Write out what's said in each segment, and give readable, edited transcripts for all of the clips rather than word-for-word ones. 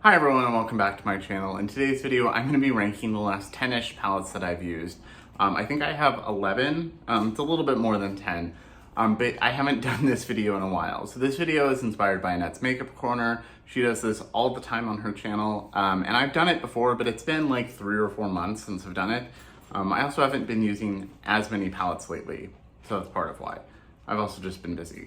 Hi everyone and welcome back to my channel. In today's video, I'm going to be ranking the last 10-ish palettes that I've used. I think I have 11, it's a little bit more than 10, but I haven't done this video in a while. So this video is inspired by Annette's Makeup Corner. She does this all the time on her channel, and I've done it before, but it's been like 3 or 4 months since I've done it. I also haven't been using as many palettes lately, so that's part of why. I've also just been busy.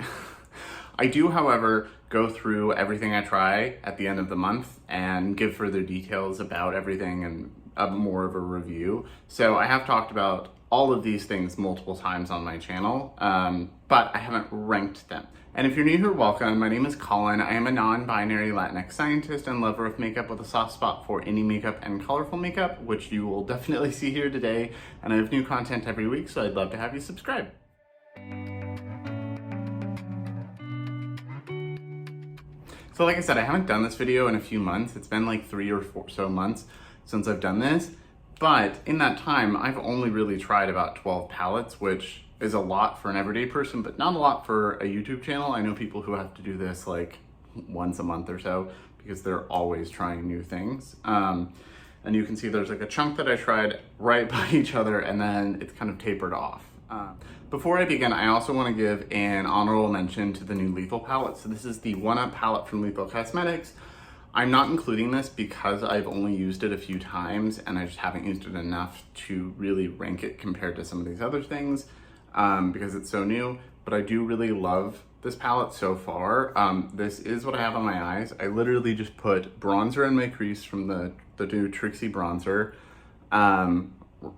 I do, however, go through everything I try at the end of the month and give further details about everything and more of a review. So I have talked about all of these things multiple times on my channel, but I haven't ranked them. And if you're new here, welcome. My name is Colin. I am a non-binary Latinx scientist and lover of makeup with a soft spot for indie makeup and colorful makeup, which you will definitely see here today. And I have new content every week, so I'd love to have you subscribe. So like I said, I haven't done this video in a few months. It's been like 3 or 4 so months since I've done this. But in that time, I've only really tried about 12 palettes, which is a lot for an everyday person, but not a lot for a YouTube channel. I know people who have to do this like once a month or so because they're always trying new things. And you can see there's like a chunk that I tried right by each other and then it's kind of tapered off. Before I begin, I also want to give an honorable mention to the new Lethal palette. So this is the 1-Up palette from Nomad Cosmetics. I'm not including this because I've only used it a few times and I just haven't used it enough to really rank it compared to some of these other things because it's so new, but I do really love this palette so far. This is what I have on my eyes. I literally just put bronzer in my crease from the new Trixie bronzer.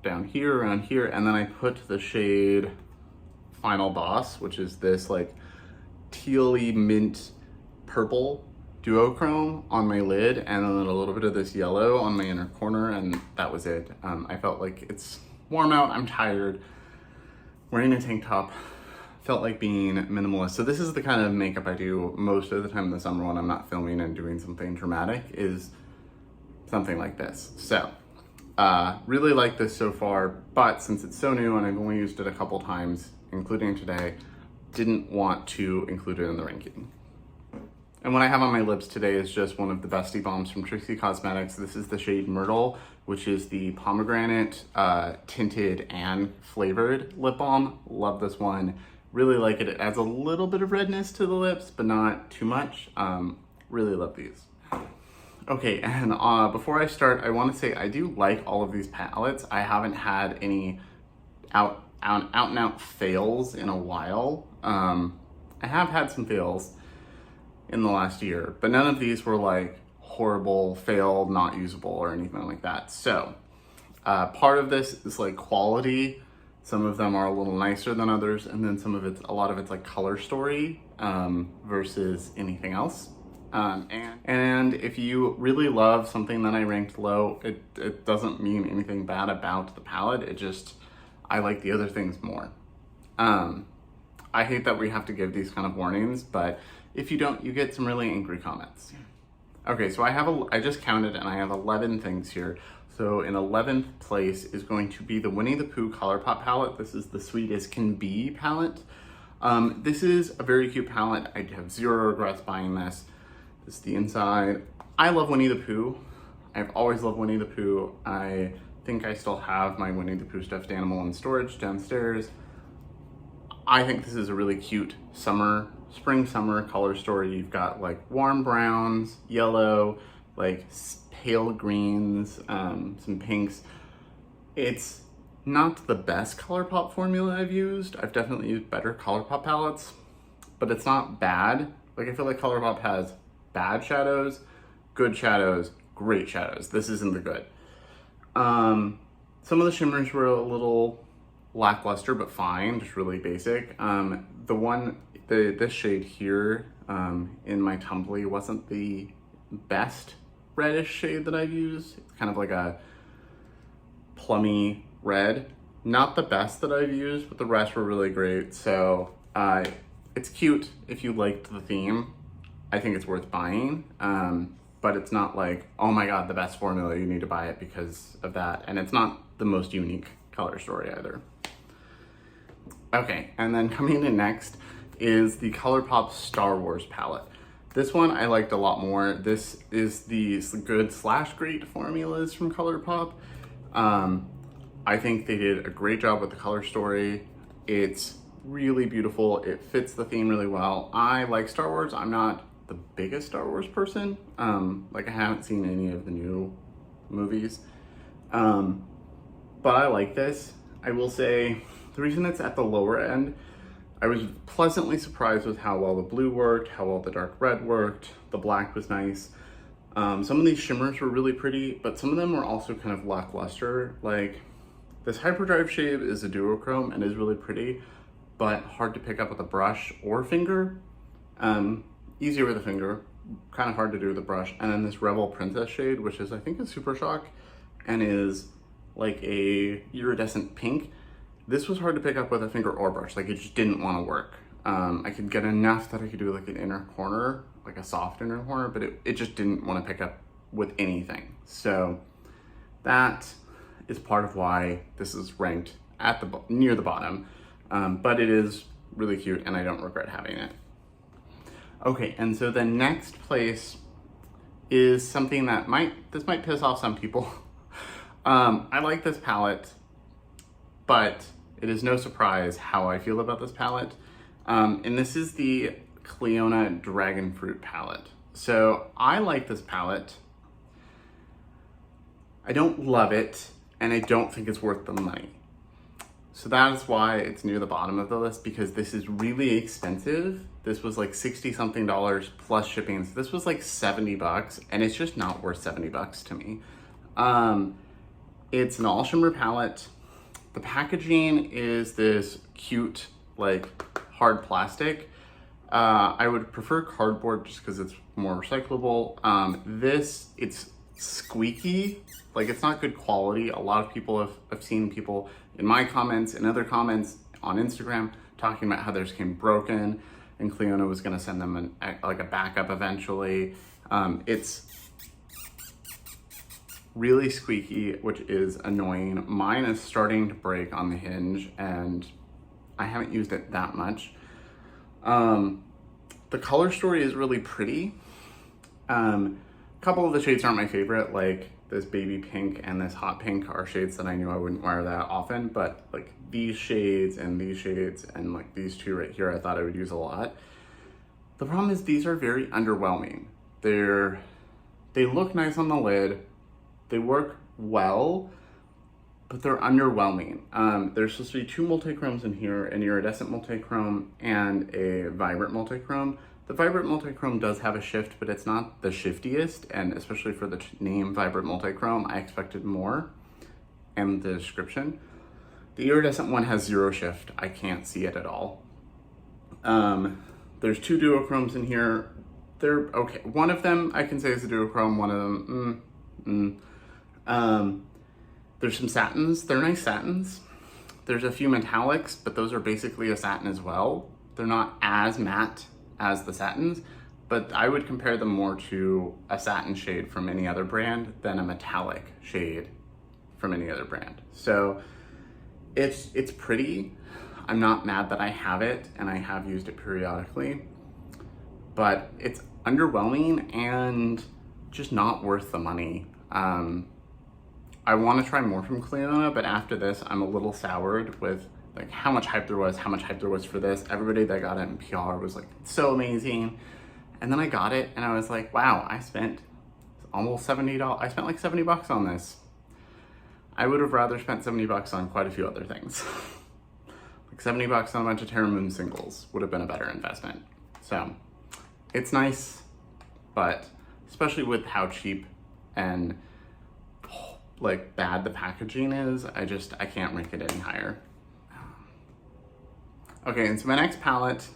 Down here, around here, and then I put the shade Final Boss, which is this like tealy mint purple duochrome on my lid, and then a little bit of this yellow on my inner corner, and that was it. I felt like it's warm out, I'm tired, wearing a tank top, felt like being minimalist. So this is the kind of makeup I do most of the time in the summer when I'm not filming and doing something dramatic, is something like this. So really like this so far, but since it's so new and I've only used it a couple times, including today, didn't want to include it in the ranking. And what I have on my lips today is just one of the Bestie Balms from Fenty Cosmetics. This is the shade Myrtle, which is the pomegranate tinted and flavored lip balm. Love this one. Really like it. It adds a little bit of redness to the lips, but not too much. Really love these. Okay, and before I start, I want to say I do like all of these palettes. I haven't had any out and out fails in a while. I have had some fails in the last year, but none of these were like horrible, failed, not usable, or anything like that. So part of this is like quality. Some of them are a little nicer than others, and then a lot of it's like color story versus anything else. And if you really love something that I ranked low, it doesn't mean anything bad about the palette. It just, I like the other things more. I hate that we have to give these kind of warnings, but if you don't, you get some really angry comments. Okay, so I just counted and I have 11 things here. So in 11th place is going to be the Winnie the Pooh ColourPop palette. This is the Sweet as Can Be palette. This is a very cute palette. I have zero regrets buying this. This is the inside. I love Winnie the Pooh. I've always loved Winnie the Pooh. I think I still have my Winnie the Pooh stuffed animal in storage downstairs. I think this is a really cute spring summer color story. You've got like warm browns, yellow, like pale greens, some pinks. It's not the best ColourPop formula I've used. I've definitely used better ColourPop palettes, but it's not bad. Like I feel like ColourPop has bad shadows, good shadows, great shadows. This isn't the good. Some of the shimmers were a little lackluster, but fine, just really basic. This shade here in my Tumbly wasn't the best reddish shade that I've used. It's kind of like a plummy red. Not the best that I've used, but the rest were really great. So it's cute if you liked the theme. I think it's worth buying, but it's not like, oh my God, the best formula, you need to buy it because of that. And it's not the most unique color story either. Okay, and then coming in next is the ColourPop Star Wars palette. This one I liked a lot more. This is the good / great formulas from ColourPop. I think they did a great job with the color story. It's really beautiful. It fits the theme really well. I like Star Wars. I'm not the biggest Star Wars person. Like I haven't seen any of the new movies. But I like this. I will say the reason it's at the lower end, I was pleasantly surprised with how well the blue worked, how well the dark red worked. The black was nice. Some of these shimmers were really pretty, but some of them were also kind of lackluster. Like this Hyperdrive shade is a duochrome and is really pretty, but hard to pick up with a brush or finger. Easier with a finger, kind of hard to do with a brush. And then this Rebel Princess shade, which is I think a Super Shock and is like a iridescent pink. This was hard to pick up with a finger or brush. Like it just didn't want to work. I could get enough that I could do like an inner corner, like a soft inner corner, but it just didn't want to pick up with anything. So that is part of why this is ranked at the near the bottom. But it is really cute and I don't regret having it. Okay, and so the next place is something that might piss off some people. I like this palette, but it is no surprise how I feel about this palette. And this is the Clionadh Dragon Fruit palette. So I like this palette. I don't love it, and I don't think it's worth the money. So that is why it's near the bottom of the list, because this is really expensive. This was like 60 something dollars plus shipping. So this was like 70 bucks, and it's just not worth 70 bucks to me. It's an all shimmer palette. The packaging is this cute, like hard plastic. I would prefer cardboard just because it's more recyclable. It's squeaky, like it's not good quality. A lot of people I've seen people in my comments and other comments on Instagram talking about how theirs came broken and Clionadh was gonna send them like a backup eventually. It's really squeaky, which is annoying. Mine is starting to break on the hinge and I haven't used it that much. The color story is really pretty. A couple of the shades aren't my favorite, like this baby pink and this hot pink are shades that I knew I wouldn't wear that often, but like these shades and like these two right here, I thought I would use a lot. The problem is these are very underwhelming. They look nice on the lid. They work well, but they're underwhelming. There's supposed to be 2 multichromes in here, an iridescent multichrome and a vibrant multichrome. The vibrant multichrome does have a shift, but it's not the shiftiest, and especially for the name vibrant multichrome, I expected more, and the description. The iridescent one has 0 shift. I can't see it at all. There's 2 duochromes in here. They're okay. One of them I can say is a duochrome, one of them, there's some satins. They're nice satins. There's a few metallics, but those are basically a satin as well. They're not as matte as the satins, but I would compare them more to a satin shade from any other brand than a metallic shade from any other brand. So it's pretty. I'm not mad that I have it and I have used it periodically, but it's underwhelming and just not worth the money. I want to try more from Clionadh, but after this, I'm a little soured with like how much hype there was for this. Everybody that got it in PR was like, so amazing. And then I got it and I was like, wow, I spent almost $70. I spent like 70 bucks on this. I would have rather spent 70 bucks on quite a few other things. Like 70 bucks on a bunch of Terra Moon singles would have been a better investment. So it's nice, but especially with how cheap and like bad the packaging is, I can't rank it any higher. Okay, and so my next palette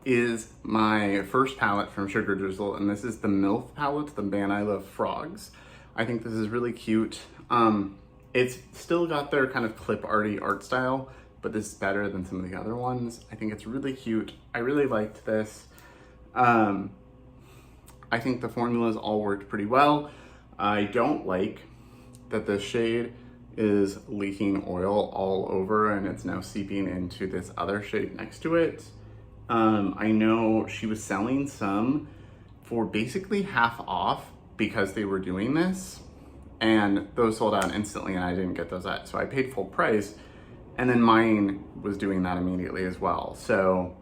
is my first palette from Sugar Drizzle, and this is the MILF palette, the band I Love Frogs. I think this is really cute. It's still got their kind of clip arty art style, but this is better than some of the other ones. I think it's really cute. I really liked this. I think the formulas all worked pretty well. I don't like that the shade is leaking oil all over and it's now seeping into this other shade next to it. I know she was selling some for basically half off because they were doing this, and those sold out instantly and I didn't get those out. So I paid full price, and then mine was doing that immediately as well. So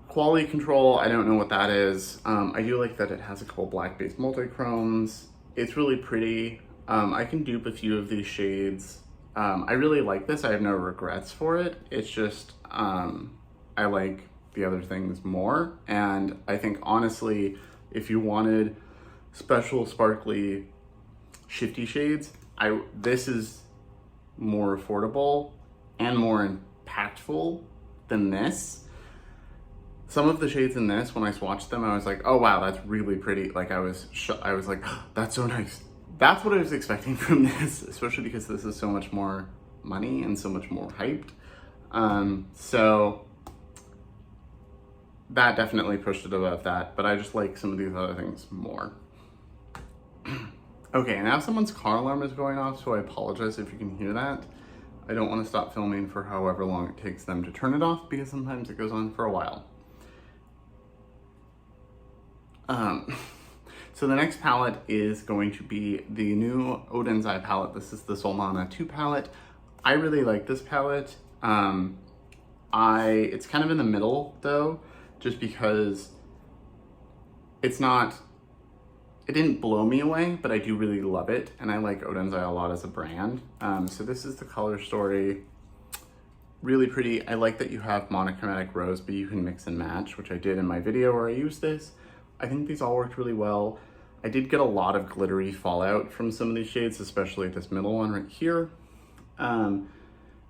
quality control, I don't know what that is. I do like that it has a couple black-based multichromes. It's really pretty. I can dupe a few of these shades. I really like this. I have no regrets for it. It's just, I like the other things more. And I think honestly, if you wanted special sparkly shifty shades, this is more affordable and more impactful than this. Some of the shades in this, when I swatched them, I was like, oh wow, that's really pretty. Like I was like, oh, that's so nice. That's what I was expecting from this, especially because this is so much more money and so much more hyped. So that definitely pushed it above that, but I just like some of these other things more. Okay, now someone's car alarm is going off, so I apologize if you can hear that. I don't want to stop filming for however long it takes them to turn it off, because sometimes it goes on for a while. So the next palette is going to be the new Odin's Eye palette. This is the Solana 2 palette. I really like this palette. It's kind of in the middle though, just because it didn't blow me away, but I do really love it. And I like Odin's Eye a lot as a brand. So this is the color story. Really pretty. I like that you have monochromatic rose, but you can mix and match, which I did in my video where I used this. I think these all worked really well. I did get a lot of glittery fallout from some of these shades, especially this middle one right here. And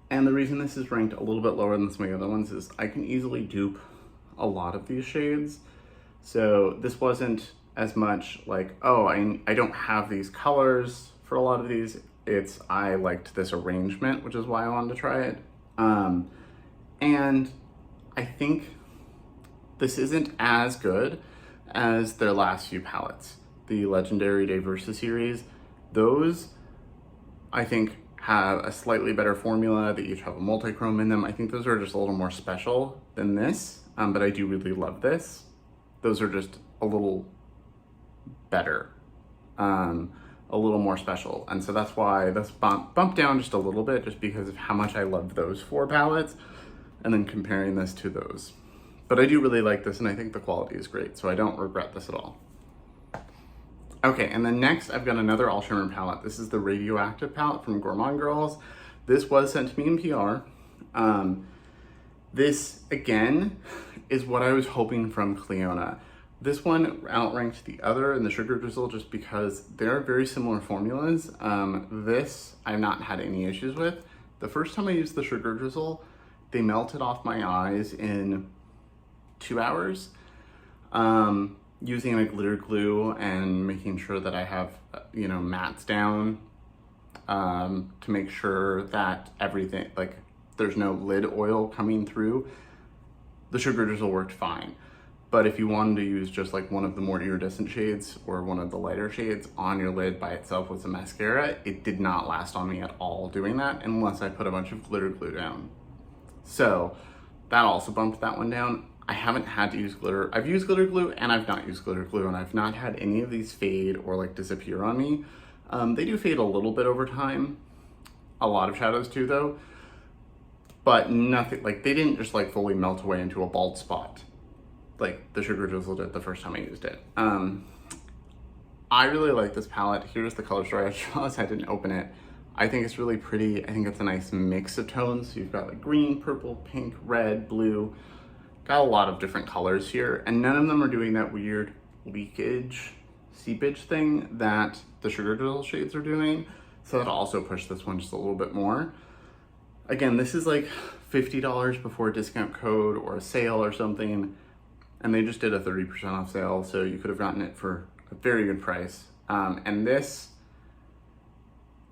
the reason this is ranked a little bit lower than some of the other ones is I can easily dupe a lot of these shades. So this wasn't as much like, oh, I don't have these colors for a lot of these. I liked this arrangement, which is why I wanted to try it. And I think this isn't as good as their last few palettes. The Legendary Day Versa series, those I think have a slightly better formula. They each have a multichrome in them. I think those are just a little more special than this, but I do really love this. Those are just a little better, a little more special. And so that's why this bumped down just a little bit, just because of how much I love those 4 palettes, and then comparing this to those. But I do really like this, and I think the quality is great, so I don't regret this at all. Okay, and then next I've got another all shimmer palette. This is the Radioactive palette from Gourmand Girls. This was sent to me in PR. This, again, is what I was hoping from Clionadh. This one outranked the other in the Sugar Drizzle just because they're very similar formulas. This I've not had any issues with. The first time I used the Sugar Drizzle, they melted off my eyes in 2 hours. Using a glitter glue and making sure that I have, mattes down, to make sure that everything, like there's no lid oil coming through. The Sugar Drizzle worked fine. But if you wanted to use just like one of the more iridescent shades or one of the lighter shades on your lid by itself with some mascara, it did not last on me at all doing that unless I put a bunch of glitter glue down. So that also bumped that one down. I haven't had to use glitter. I've used glitter glue and I've not used glitter glue, and I've not had any of these fade or like disappear on me. They do fade a little bit over time. A lot of shadows too though, but nothing, like they didn't just like fully melt away into a bald spot like the Sugar Drizzle did the first time I used it. I really like this palette. Here's the color story. I realized I didn't open it. I think it's really pretty. I think it's a nice mix of tones. So you've got like green, purple, pink, red, blue. Got a lot of different colors here, and none of them are doing that weird leakage, seepage thing that the Sugar Drizzle shades are doing. So that also pushed this one just a little bit more. Again, this is like $50 before a discount code or a sale or something, and they just did a 30% off sale, so you could have gotten it for a very good price. And this,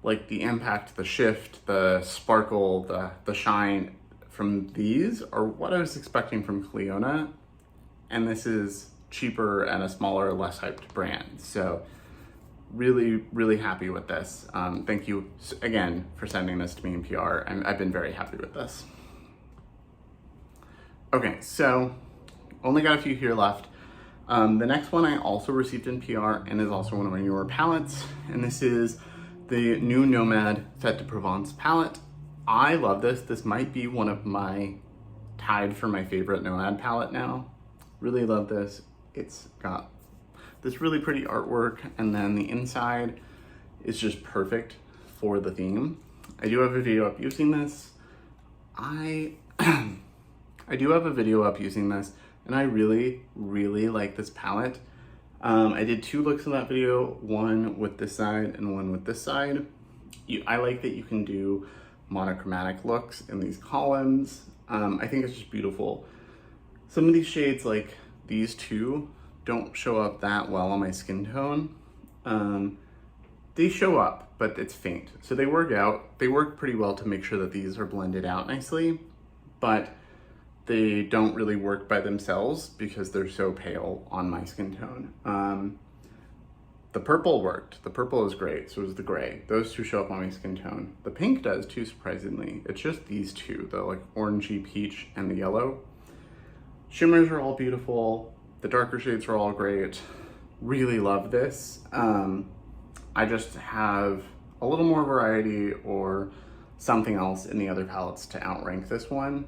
like the impact, the shift, the sparkle, the shine, from these are what I was expecting from Clionadh, and this is cheaper and a smaller, less hyped brand. So really, really happy with this. Thank you again for sending this to me in PR. I've been very happy with this. Okay, so only got a few here left. The next one I also received in PR and is also one of my newer palettes, and this is the new Nomad Fête de Provence palette. I love this. This might be one of my tied for my favorite Nomad palette now. Really love this. It's got this really pretty artwork, and then the inside is just perfect for the theme. I do have a video up using this. I do have a video up using this, and I really, really like this palette. I did 2 looks in that video, one with this side and one with this side. I like that you can do monochromatic looks in these columns. I think it's just beautiful. Some of these shades, like these 2, don't show up that well on my skin tone. They show up, but it's faint. So they work pretty well to make sure that these are blended out nicely, but they don't really work by themselves because they're so pale on my skin tone. The purple worked. The purple is great, so is the gray. Those 2 show up on my skin tone. The pink does too, surprisingly. It's just these 2, the like orangey peach and the yellow. Shimmers are all beautiful. The darker shades are all great. Really love this. I just have a little more variety or something else in the other palettes to outrank this one.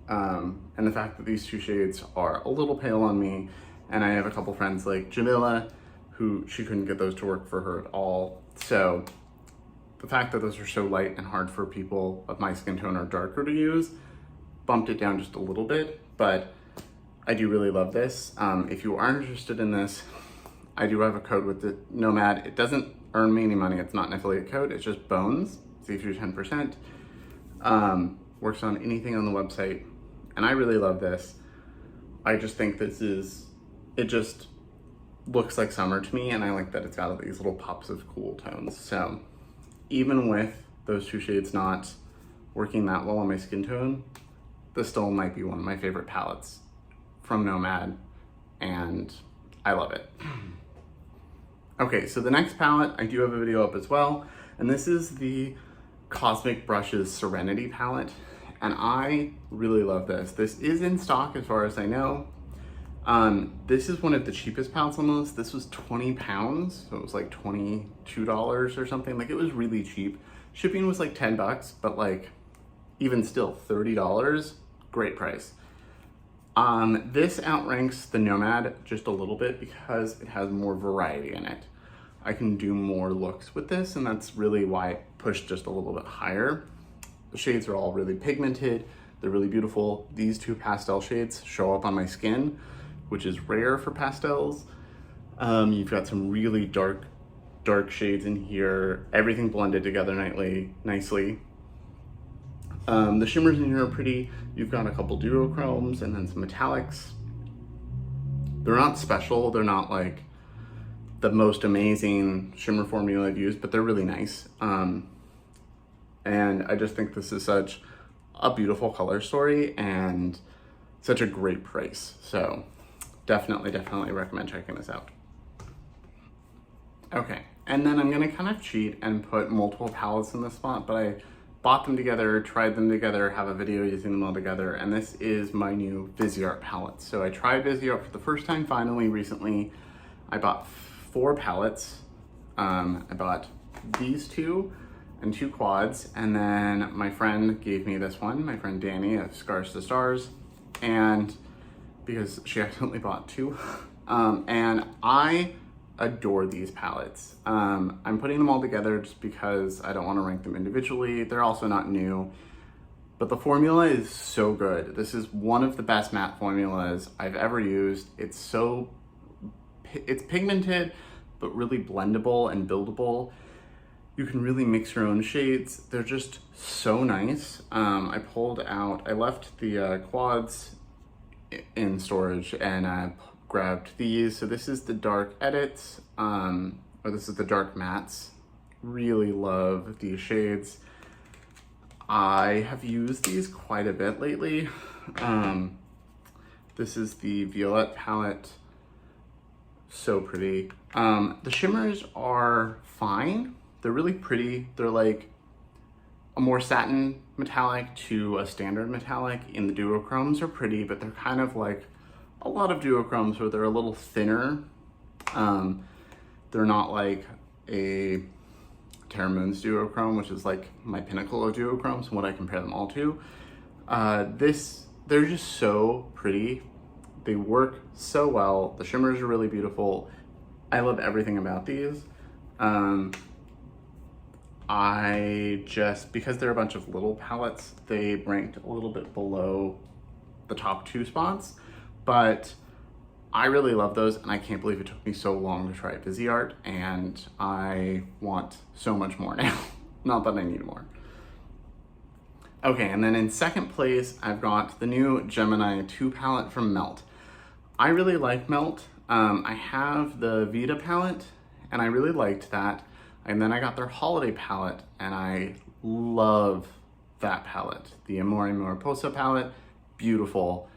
And the fact that these 2 shades are a little pale on me, and I have a couple friends like Jamila who she couldn't get those to work for her at all. So the fact that those are so light and hard for people of my skin tone or darker to use bumped it down just a little bit, but I do really love this. If you are interested in this, I do have a code with the Nomad. It doesn't earn me any money. It's not an affiliate code. It's just bones, saves you 10%. Works on anything on the website. And I really love this. I just think it just looks like summer to me, and I like that it's got these little pops of cool tones. So even with those 2 shades not working that well on my skin tone, this still might be one of my favorite palettes from Nomad, and I love it. Okay, so the next palette, I do have a video up as well, and this is the Cosmic Brushes Serenity palette, and I really love this. This is in stock as far as I know. This is one of the cheapest palettes on this. This was 20 pounds, so it was like $22 or something. Like, it was really cheap. Shipping was like 10 bucks, but like even still $30, great price. This outranks the Nomad just a little bit because it has more variety in it. I can do more looks with this, and that's really why I pushed just a little bit higher. The shades are all really pigmented. They're really beautiful. These 2 pastel shades show up on my skin, which is rare for pastels. You've got some really dark shades in here. Everything blended together nicely. The shimmers in here are pretty. You've got a couple duochromes and then some metallics. They're not special. They're not like the most amazing shimmer formula I've used, but they're really nice. And I just think this is such a beautiful color story and such a great price. So definitely recommend checking this out. Okay, and then I'm gonna kind of cheat and put multiple palettes in this spot, but I bought them together, tried them together, have a video using them all together, and this is my new Viseart palette. So I tried Viseart for the first time finally recently. I bought 4 palettes. I bought these 2 and 2 quads, and then my friend gave me this one, my friend Danny of Scars to Stars, and because she accidentally bought 2. And I adore these palettes. I'm putting them all together just because I don't want to rank them individually. They're also not new, but the formula is so good. This is one of the best matte formulas I've ever used. It's pigmented, but really blendable and buildable. You can really mix your own shades. They're just so nice. I left the quads in storage, and I grabbed these. So this is the dark edits, or this is the dark mattes. Really love these shades. I have used these quite a bit lately. This is the Violet palette. So pretty. The shimmers are fine. They're really pretty. They're like a more satin metallic to a standard metallic. In the duochromes are pretty, but they're kind of like a lot of duochromes where they're a little thinner. They're not like a Terra Moon's duochrome, which is like my pinnacle of duochromes and what I compare them all to. They're just so pretty. They work so well. The shimmers are really beautiful. I love everything about these. Because they're a bunch of little palettes, they ranked a little bit below the top 2 spots, but I really love those, and I can't believe it took me so long to try Busy Art, and I want so much more now. Not that I need more. Okay, and then in second place, I've got the new Gemini 2 palette from Melt. I really like Melt. I have the Vita palette, and I really liked that. And then I got their holiday palette, and I love that palette. The Amore Mariposa palette, beautiful.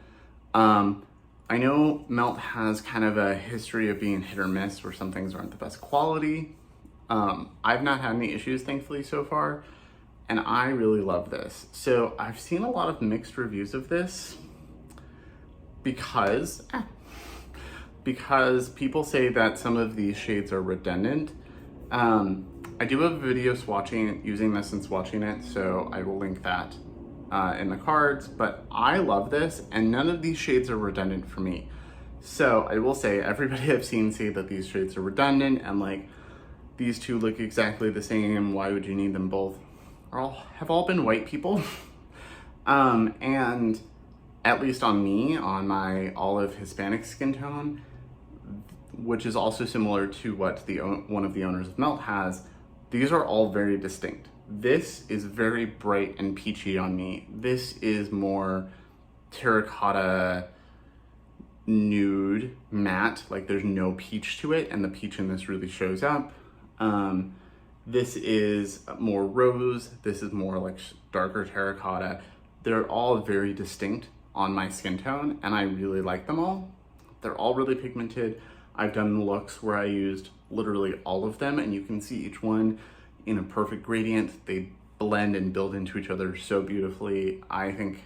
I know Melt has kind of a history of being hit or miss, where some things aren't the best quality. I've not had any issues, thankfully, so far, and I really love this. So I've seen a lot of mixed reviews of this because people say that some of these shades are redundant. I do have a video using this and swatching it, so I will link that in the cards, but I love this, and none of these shades are redundant for me. So I will say, everybody I've seen say that these shades are redundant, and like, these two look exactly the same, why would you need them both? Have all been white people. And at least on me, on my olive Hispanic skin tone, which is also similar to what one of the owners of Melt has, these are all very distinct. This is very bright and peachy on me. This is more terracotta nude matte, like there's no peach to it, and the peach in this really shows up. This is more rose. This is more like darker terracotta. They're all very distinct on my skin tone, and I really like them all. They're all really pigmented. I've done looks where I used literally all of them, and you can see each one in a perfect gradient. They blend and build into each other so beautifully. I think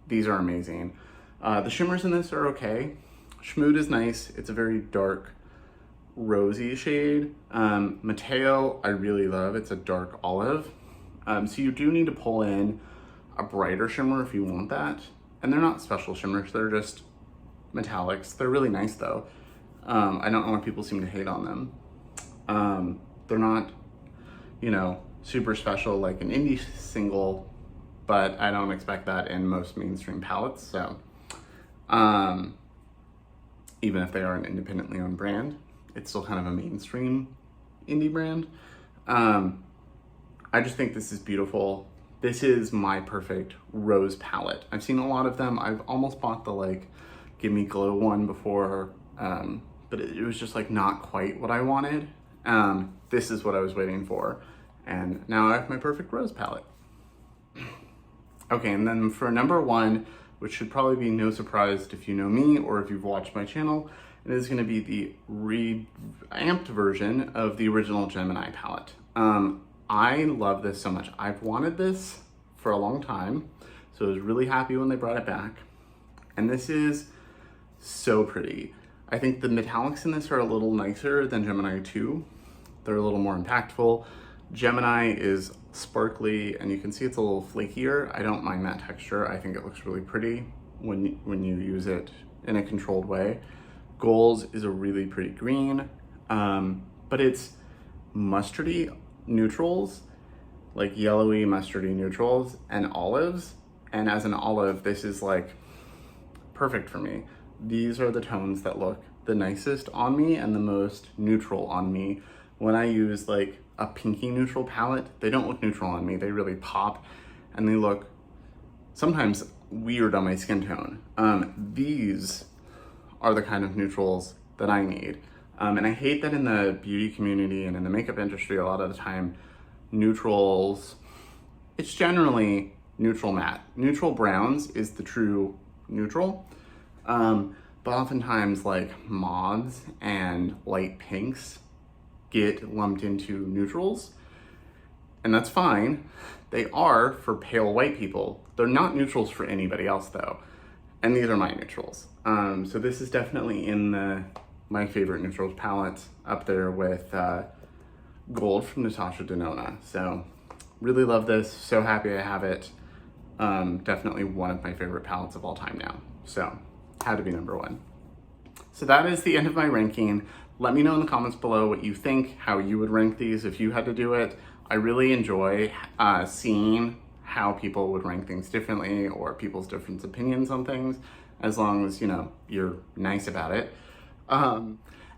these are amazing. The shimmers in this are okay. Schmood is nice. It's a very dark, rosy shade. Mateo, I really love. It's a dark olive. So you do need to pull in a brighter shimmer if you want that. And they're not special shimmers, they're just metallics. They're really nice though. I don't know why people seem to hate on them. They're not, super special like an indie single, but I don't expect that in most mainstream palettes. So even if they are an independently owned brand, it's still kind of a mainstream indie brand. I just think this is beautiful. This is my perfect rose palette. I've seen a lot of them. I've almost bought the Give Me Glow one before, but it was just not quite what I wanted. This is what I was waiting for. And now I have my perfect rose palette. Okay, and then for number 1, which should probably be no surprise if you know me or if you've watched my channel, it is gonna be the revamped version of the original Gemini palette. I love this so much. I've wanted this for a long time, so I was really happy when they brought it back. And this is so pretty. I think the metallics in this are a little nicer than Gemini 2. They're a little more impactful. Gemini is sparkly, and you can see it's a little flakier. I don't mind that texture. I think it looks really pretty when you use it in a controlled way. Goals is a really pretty green, but it's mustardy neutrals, like yellowy mustardy neutrals, and olives. And as an olive, this is perfect for me. These are the tones that look the nicest on me and the most neutral on me. When I use a pinky neutral palette, they don't look neutral on me. They really pop, and they look sometimes weird on my skin tone. These are the kind of neutrals that I need. And I hate that in the beauty community and in the makeup industry, a lot of the time, neutrals, it's generally neutral matte. Neutral browns is the true neutral. But oftentimes mauves and light pinks get lumped into neutrals, and that's fine. They are for pale white people. They're not neutrals for anybody else though. And these are my neutrals. So this is definitely in my favorite neutrals palettes, up there with Gold from Natasha Denona. So really love this, so happy I have it. Definitely one of my favorite palettes of all time now. So had to be number one. So that is the end of my ranking. Let me know in the comments below what you think, how you would rank these if you had to do it. I really enjoy seeing how people would rank things differently, or people's different opinions on things, as long as, you know, you're nice about it.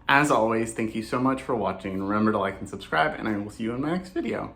As always, thank you so much for watching. Remember to like and subscribe, and I will see you in my next video.